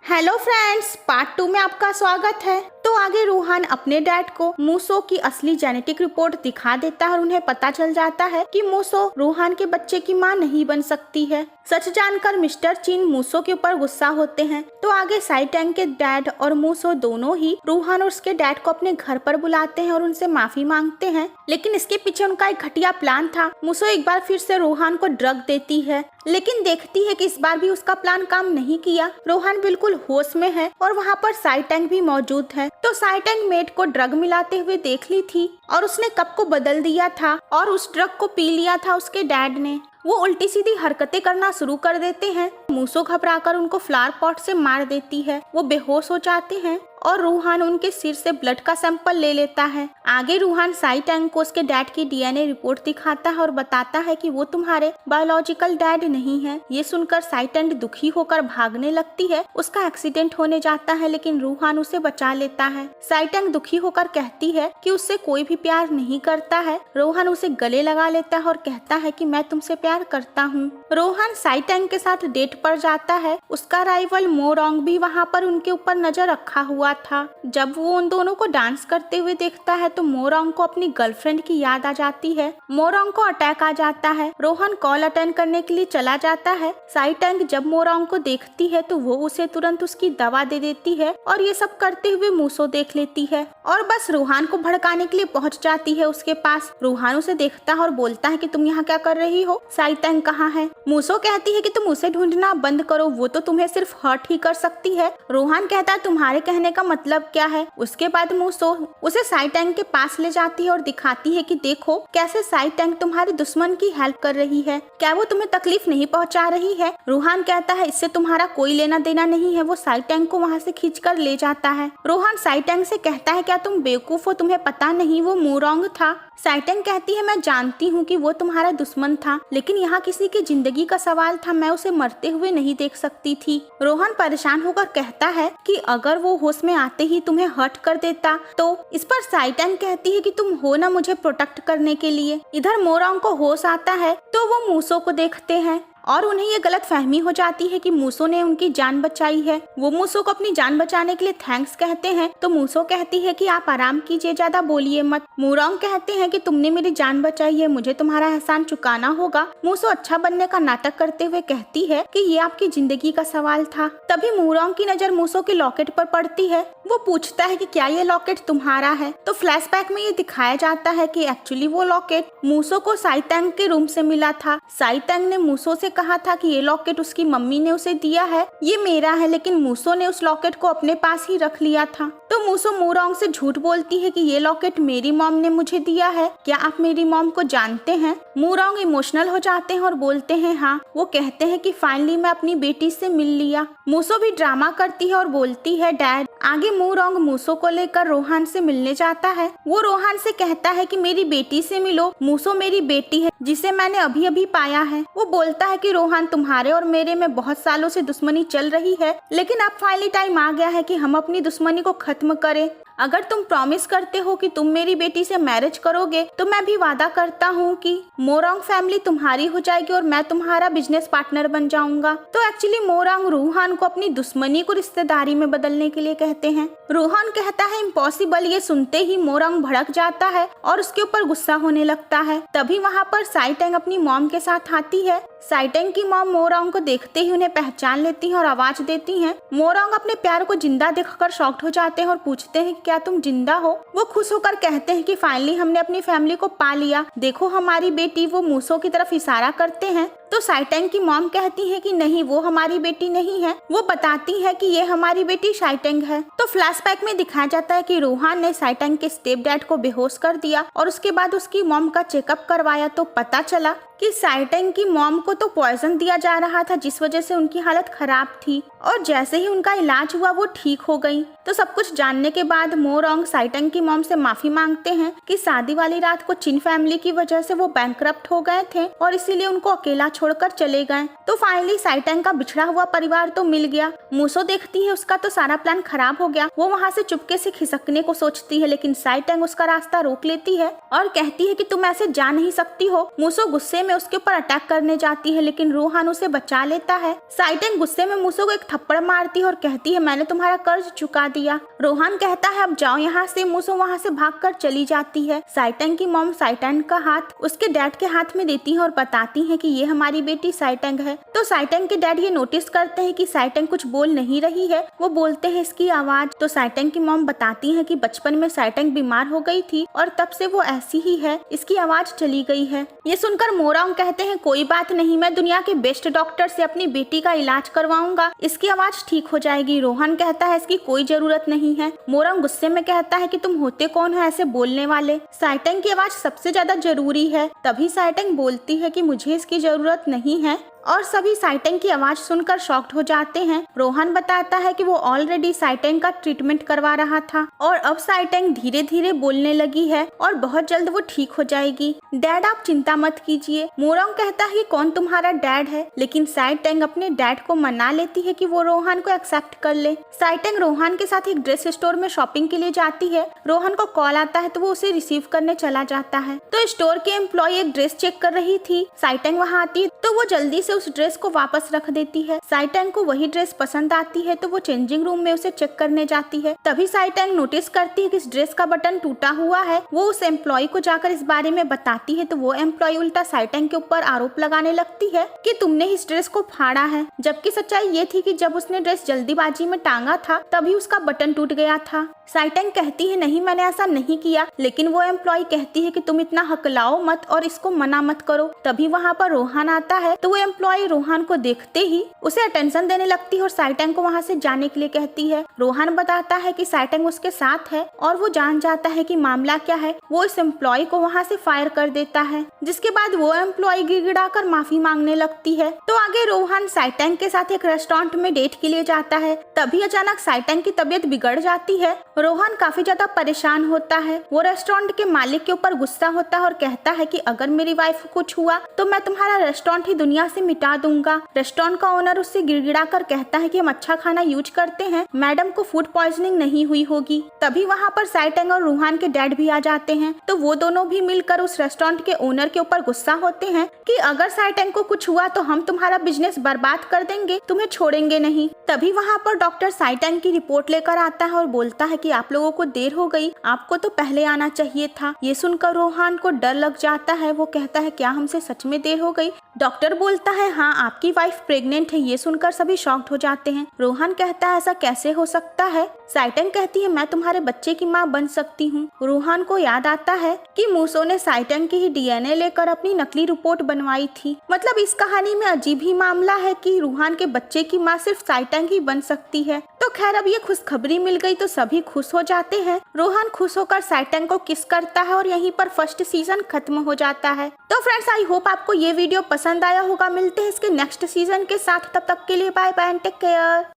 Hello friends, part 2 में आपका स्वागत है। तो आगे रूहान अपने डैड को मूसो की असली जेनेटिक रिपोर्ट दिखा देता है और उन्हें पता चल जाता है कि मूसो रूहान के बच्चे की मां नहीं बन सकती है। सच जानकर मिस्टर चिन मूसो के ऊपर गुस्सा होते हैं। तो आगे साई टैंग के डैड और मूसो दोनों ही रूहान और उसके डैड को अपने घर पर बुलाते हैं और उनसे माफी मांगते हैं। लेकिन इसके पीछे उनका एक घटिया प्लान था। मूसो एक बार फिर से रूहान को ड्रग देती है, लेकिन देखती है कि इस बार भी उसका प्लान काम नहीं किया। रूहान बिल्कुल होश में है और वहाँ पर साई टैंग भी मौजूद है। तो साई टैंग मेड को ड्रग मिलाते हुए देख ली थी और उसने कप को बदल दिया था और उस ड्रग को पी लिया था उसके डैड ने। वो उल्टी सीधी हरकतें करना शुरू कर देते हैं। मूसो घबराकर उनको फ्लावर पॉट से मार देती है। वो बेहोश हो जाते हैं और रूहान उनके सिर से ब्लड का सैंपल ले लेता है। आगे रूहान साई टैंग को उसके डैड की डीएनए रिपोर्ट दिखाता है और बताता है कि वो तुम्हारे बायोलॉजिकल डैड नहीं है। ये सुनकर साई टैंग दुखी होकर भागने लगती है। उसका एक्सीडेंट होने जाता है, लेकिन रूहान उसे बचा लेता है। साई टैंग दुखी होकर कहती है कि उससे कोई भी प्यार नहीं करता है। रूहान उसे गले लगा लेता है और कहता है कि मैं तुमसे प्यार करता हूँ। रूहान साई टैंग के साथ डेट पर जाता है। उसका राइवल मोरोंग भी वहाँ पर उनके ऊपर नजर रखा हुआ था। जब वो उन दोनों को डांस करते हुए देखता है तो मोरोंग को अपनी गर्लफ्रेंड की याद आ जाती है। मोरोंग को अटैक आ जाता है। रोहन कॉल अटेंड करने के लिए चला जाता है। साई टैंग जब मोरोंग को देखती है तो वो उसे तुरंत उसकी दवा दे देती है और ये सब करते हुए मूसो देख लेती है और बस रूहान को भड़काने के लिए पहुंच जाती है उसके पास। रूहान उसे देखता है और बोलता है कि तुम यहाँ क्या कर रही हो? साई टैंग कहाँ है? मूसो कहती है कि तुम उसे ढूंढना बंद करो, वो तो तुम्हें सिर्फ हर्ट ही कर सकती है। रूहान कहता है तुम्हारे कहने का मतलब क्या है? उसके बाद मूसो उसे साई टैंग के पास ले जाती है और दिखाती है कि देखो कैसे साई टैंग तुम्हारे दुश्मन की हेल्प कर रही है। क्या वो तुम्हें तकलीफ नहीं पहुंचा रही है? रूहान कहता है इससे तुम्हारा कोई लेना देना नहीं है। वो साई टैंग को वहाँ से खींचकर ले जाता है। रूहान साई टैंग से कहता है क्या तुम बेवकूफ हो? तुम्हें पता नहीं वो मोरोंग था? साई टैंग कहती है मैं जानती हूँ कि वो तुम्हारा दुश्मन था, लेकिन यहाँ किसी की जिंदगी का सवाल था, मैं उसे मरते हुए नहीं देख सकती थी। रोहन परेशान होकर कहता है कि अगर वो होश में आते ही तुम्हें हर्ट कर देता तो। इस पर साई टैंग कहती है कि तुम हो ना मुझे प्रोटेक्ट करने के लिए। इधर मोरोंग को होश आता है तो वो मूसो को देखते हैं और उन्हें ये गलत फहमी हो जाती है कि मूसो ने उनकी जान बचाई है। वो मूसो को अपनी जान बचाने के लिए थैंक्स कहते हैं तो मूसो कहती है कि आप आराम कीजिए, ज्यादा बोलिए मत। मोरोंग कहते हैं कि तुमने मेरी जान बचाई है, मुझे तुम्हारा एहसान चुकाना होगा। मूसो अच्छा बनने का नाटक करते हुए कहती है कि ये आपकी जिंदगी का सवाल था। तभी मोरोंग की नजर मूसो के लॉकेट पर पड़ती है। वो पूछता है कि क्या ये लॉकेट तुम्हारा है? तो फ्लैशबैक में ये दिखाया जाता है कि एक्चुअली वो लॉकेट मूसो को साई टैंग के रूम से मिला था। साई टैंग ने मूसो से कहा था कि ये लॉकेट उसकी मम्मी ने उसे दिया है, ये मेरा है, लेकिन मूसो ने उस लॉकेट को अपने पास ही रख लिया था। तो मूसो मोरोंग से झूठ बोलती है कि ये लॉकेट मेरी मॉम ने मुझे दिया है। क्या आप मेरी मॉम को जानते हैं? मोरोंग इमोशनल हो जाते हैं और बोलते हैं हाँ। वो कहते हैं कि फाइनली मैं अपनी बेटी से मिल लिया। मूसो भी ड्रामा करती है और बोलती है डैड। आगे मोरोंग मूसो को लेकर रोहान से मिलने जाता है। वो रोहान से कहता है कि मेरी बेटी से मिलो, मूसो मेरी बेटी है जिसे मैंने अभी अभी पाया है। वो बोलता है कि रोहान तुम्हारे और मेरे में बहुत सालों से दुश्मनी चल रही है, लेकिन अब फाइनली टाइम आ गया है कि हम अपनी दुश्मनी को खत्म करें। अगर तुम प्रॉमिस करते हो कि तुम मेरी बेटी से मैरिज करोगे तो मैं भी वादा करता हूँ कि मोरोंग फैमिली तुम्हारी हो जाएगी और मैं तुम्हारा बिजनेस पार्टनर बन जाऊंगा। तो एक्चुअली मोरोंग रूहान को अपनी दुश्मनी को रिश्तेदारी में बदलने के लिए कहते हैं। रूहान कहता है इम्पॉसिबल। ये सुनते ही मोरोंग भड़क जाता है और उसके ऊपर गुस्सा होने लगता है। तभी वहाँ पर साई टैंग अपनी मॉम के साथ आती है। साई टैंग की मॉम मोरोंग को देखते ही उन्हें पहचान लेती है और आवाज देती हैं। मोरोंग अपने प्यार को जिंदा देखकर शॉक्ड हो जाते हैं और पूछते हैं क्या तुम जिंदा हो? वो खुश होकर कहते हैं कि फाइनली हमने अपनी फैमिली को पा लिया, देखो हमारी बेटी। वो मूसो की तरफ इशारा करते हैं तो साई टैंग की मॉम कहती है कि नहीं, वो हमारी बेटी नहीं है। वो बताती है कि ये हमारी बेटी साई टैंग है। तो फ्लैशबैक में दिखाया जाता है कि रोहान ने साई टैंग के स्टेप डैड को बेहोश कर दिया और उसके बाद उसकी मॉम का चेकअप करवाया तो पता चला कि साई टैंग की मॉम को तो पॉइजन दिया जा रहा था, जिस वजह से उनकी हालत खराब थी और जैसे ही उनका इलाज हुआ वो ठीक हो गई। तो सब कुछ जानने के बाद मोरोंग साई टैंग की मॉम से माफी मांगते हैं कि शादी वाली रात को चिन फैमिली की वजह से वो बैंकरप्ट हो गए थे और इसीलिए उनको अकेला छोड़कर चले गए। तो फाइनली साई टैंग का बिछड़ा हुआ परिवार तो मिल गया। मूसो देखती है उसका तो सारा प्लान खराब हो गया। वो वहाँ से चुपके से खिसकने को सोचती है, लेकिन साई टैंग उसका रास्ता रोक लेती है और कहती है कि तुम ऐसे जा नहीं सकती हो। मूसो गुस्से में उसके ऊपर अटैक करने जाती है, लेकिन रूहान उसे बचा लेता है। साइटेंग गुस्से में मूसो को एक थप्पड़ मारती है और कहती है मैंने तुम्हारा कर्ज चुका दिया। रूहान कहता है अब जाओ यहाँ से। मूसो वहाँ से भागकर चली जाती है। साइटेंग की मॉम साइटेंग का हाथ उसके डैड के हाथ में देती है और बताती है कि ये हमारी बेटी साइटेंग है। तो साइटेंग के डैड ये नोटिस करते हैं कि साइटेंग कुछ बोल नहीं रही है। वो बोलते हैं इसकी आवाज। तो साइटेंग की मॉम बताती है कि बचपन में साइटेंग बीमार हो गई थी और तब से वो ऐसी ही है, इसकी आवाज चली गई है। ये सुनकर मोरांग कहते हैं कोई बात नहीं, मैं दुनिया के बेस्ट डॉक्टर से अपनी बेटी का इलाज करवाऊंगा, इसकी आवाज ठीक हो जाएगी। रोहन कहता है इसकी कोई जरूरत नहीं है। मोरांग गुस्से में कहता है कि तुम होते कौन हो ऐसे बोलने वाले, साइटेंग की आवाज सबसे ज्यादा जरूरी है। तभी साइटेंग बोलती है कि मुझे इसकी जरूरत नहीं है और सभी साइटेंग की आवाज सुनकर शॉक्ड हो जाते हैं। रोहन बताता है कि वो ऑलरेडी साइटेंग का ट्रीटमेंट करवा रहा था और अब साइटेंग धीरे धीरे बोलने लगी है और बहुत जल्द वो ठीक हो जाएगी। डैड आप चिंता मत कीजिए। मोरांग कहता है कि कौन तुम्हारा डैड है, लेकिन साइटेंग अपने डैड को मना लेती है कि वो रोहन को एक्सेप्ट कर ले। साइटेंग रोहन के साथ एक ड्रेस स्टोर में शॉपिंग के लिए जाती है। रोहन को कॉल आता है तो वो उसे रिसीव करने चला जाता है। तो स्टोर के एम्प्लॉय एक ड्रेस चेक कर रही थी। साइटेंग वहाँ आती है तो वो जल्दी से उस ड्रेस को वापस रख देती है। साइटेंग को वही ड्रेस पसंद आती है तो वो चेंजिंग रूम में उसे चेक करने जाती है। तभी साइटेंग नोटिस करती है कि इस ड्रेस का बटन टूटा हुआ है। वो उस एम्प्लॉय को जाकर इस बारे में बताती है तो वो एम्प्लॉय उल्टा साइटेंग के ऊपर आरोप लगाने लगती है कि तुमने इस ड्रेस को फाड़ा है, जबकि सच्चाई ये थी कि जब उसने ड्रेस जल्दीबाजी में टांगा था तभी उसका बटन टूट गया था। साइटेंग कहती है नहीं मैंने ऐसा नहीं किया, लेकिन वो एम्प्लॉय कहती है कि तुम इतना हकलाओ मत और इसको मना मत करो। तभी वहाँ पर रोहन आता है तो वो एम्प्लॉय रोहन को देखते ही उसे अटेंशन देने लगती है और साइटेंग को वहाँ से जाने के लिए कहती है। रोहन बताता है कि साइटेंग उसके साथ है और वो जान जाता है कि मामला क्या है। वो इस एम्प्लॉय को वहाँ से फायर कर देता है, जिसके बाद वो एम्प्लॉय गिड़गिड़ाकर माफी मांगने लगती है। तो आगे रोहन साइटेंग के साथ एक रेस्टोरेंट में डेट के लिए जाता है। तभी अचानक साइटेंग की तबीयत बिगड़ जाती है। रोहन काफी ज्यादा परेशान होता है। वो रेस्टोरेंट के मालिक के ऊपर गुस्सा होता है और कहता है कि अगर मेरी वाइफ को कुछ हुआ तो मैं तुम्हारा रेस्टोरेंट ही दुनिया से मिटा दूंगा। रेस्टोरेंट का ओनर उससे गिड़गिड़ा कर कहता है कि हम अच्छा खाना यूज करते हैं, मैडम को फूड पॉइजनिंग नहीं हुई होगी। तभी वहाँ पर साइटेंग और रूहान के डैड भी आ जाते हैं। तो वो दोनों भी मिलकर उस रेस्टोरेंट के ओनर के ऊपर गुस्सा होते हैं कि अगर साइटेंग को कुछ हुआ तो हम तुम्हारा बिजनेस बर्बाद कर देंगे, तुम्हें छोड़ेंगे नहीं। तभी वहाँ पर डॉक्टर साइटेंग की रिपोर्ट लेकर आता है और बोलता है कि आप लोगों को देर हो गई, आपको तो पहले आना चाहिए था। ये सुनकर रोहन को डर लग जाता है। वो कहता है क्या हमसे सच में देर हो गई? डॉक्टर बोलता है हाँ आपकी वाइफ प्रेग्नेंट है। ये सुनकर सभी शॉक्ड हो जाते हैं। रोहन कहता है ऐसा कैसे हो सकता है? साइटेंग कहती है मैं तुम्हारे बच्चे की माँ बन सकती हूँ। रोहन को याद आता है कि मूसो ने साइटेंग की ही डीएनए लेकर अपनी नकली रिपोर्ट बनवाई थी। मतलब इस कहानी में अजीब ही मामला है कि रूहान के बच्चे की माँ सिर्फ साइटेंग ही बन सकती है। तो खैर अब ये खुशखबरी मिल गई तो सभी खुश हो जाते हैं। रोहन खुश होकर साइटेंग को किस करता है और यहीं पर फर्स्ट सीजन खत्म हो जाता है। तो फ्रेंड्स आई होप आपको ये वीडियो पसंद आया होगा। मिलते हैं इसके नेक्स्ट सीजन के साथ, तब तक के लिए bye bye and take care.